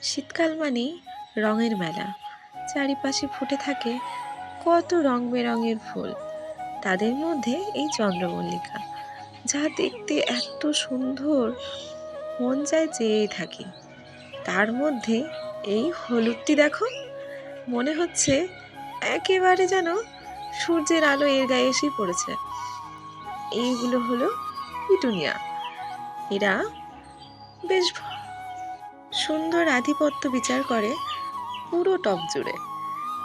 শীতকাল মানেই রঙের মেলা। চারিপাশে ফুটে থাকে কত রং বেরঙের ফুল। তাদের মধ্যে এই চন্দ্রমল্লিকা, যা দেখতে এত সুন্দর, মন চায় চেয়ে থাকি। তার মধ্যে এই হলুদটি দেখো, মনে হচ্ছে একেবারে যেন সূর্যের আলো এর গায়ে এসে পড়েছে। এইগুলো হলো পিটুনিয়া। এরা বেশ সুন্দর আধিপত্য বিচার করে পুরো টব জুড়ে।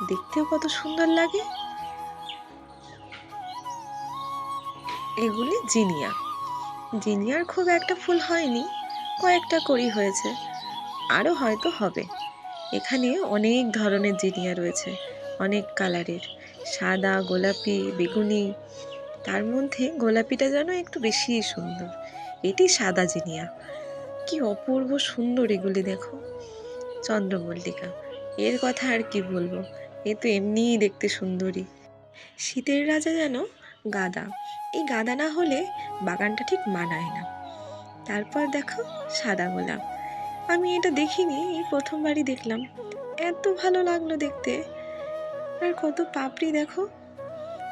দেখতেও কত সুন্দর লাগে। এগুলি জিনিয়া। জিনিয়ার খুব একটা ফুল হয়নি, কয়েকটা কড়ি হয়েছে, আরও হয়তো হবে। এখানে অনেক ধরনের জিনিয়া রয়েছে, অনেক কালারের, সাদা, গোলাপি, বেগুনি। তার মধ্যে গোলাপিটা যেন একটু বেশি সুন্দর। এটি সাদা জিনিয়া। কি অপূর্ব সুন্দর এগুলি দেখো। চন্দ্রমল্লিকা, এর কথা আর কি বলবো, এ তো এমনিই দেখতে সুন্দরী। শীতের রাজা যেন গাঁদা। এই গাঁদা না হলে বাগানটা ঠিক মানায় না। তারপর দেখো সাদা গোলাপ। আমি এটা দেখিনি, এই প্রথমবারই দেখলাম। এত ভালো লাগলো দেখতে। আর কত পাপড়ি দেখো,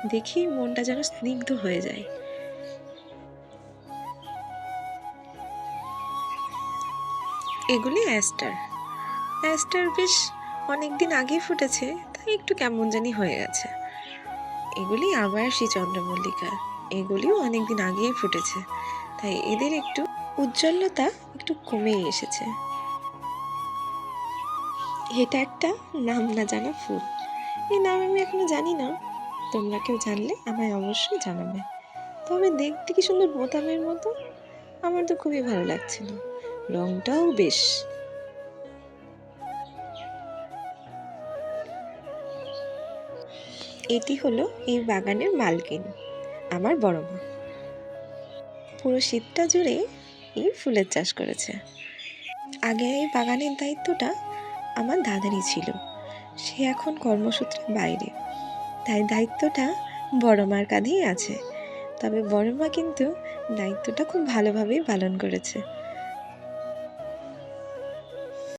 দেখি মনটা যেন স্নিগ্ধ হয়ে যায়। এগুলি অ্যাস্টার। অ্যাস্টার বেশ অনেকদিন আগে ফুটেছে, তাই একটু কেমন জানি হয়ে গেছে। এগুলি আবার সেই চন্দ্রমল্লিকা। এগুলিও অনেকদিন আগেই ফুটেছে, তাই এদের একটু উজ্জ্বলতা একটু কমেই এসেছে। এটা একটা নাম না জানা ফুল। এই নাম আমি এখনো জানি না। তোমরা কেউ জানলে আমায় অবশ্যই জানাবে। তবে দেখতে কি সুন্দর বোতামের মতো। আমার তো খুবই ভালো লাগছিল, রংটাও বেশ। এটি হলো এই বাগানের মালকিন, আমার বড় মা। পুরো শীতটা জুড়ে এই ফুলের চাষ করেছে। আগে এই বাগানের দায়িত্বটা আমার দাদারই ছিল। সে এখন কর্মসূত্রে বাইরে, তাই দায়িত্বটা বড় মার কাঁধেই আছে। তবে বড় মা কিন্তু দায়িত্বটা খুব ভালোভাবেই পালন করেছে।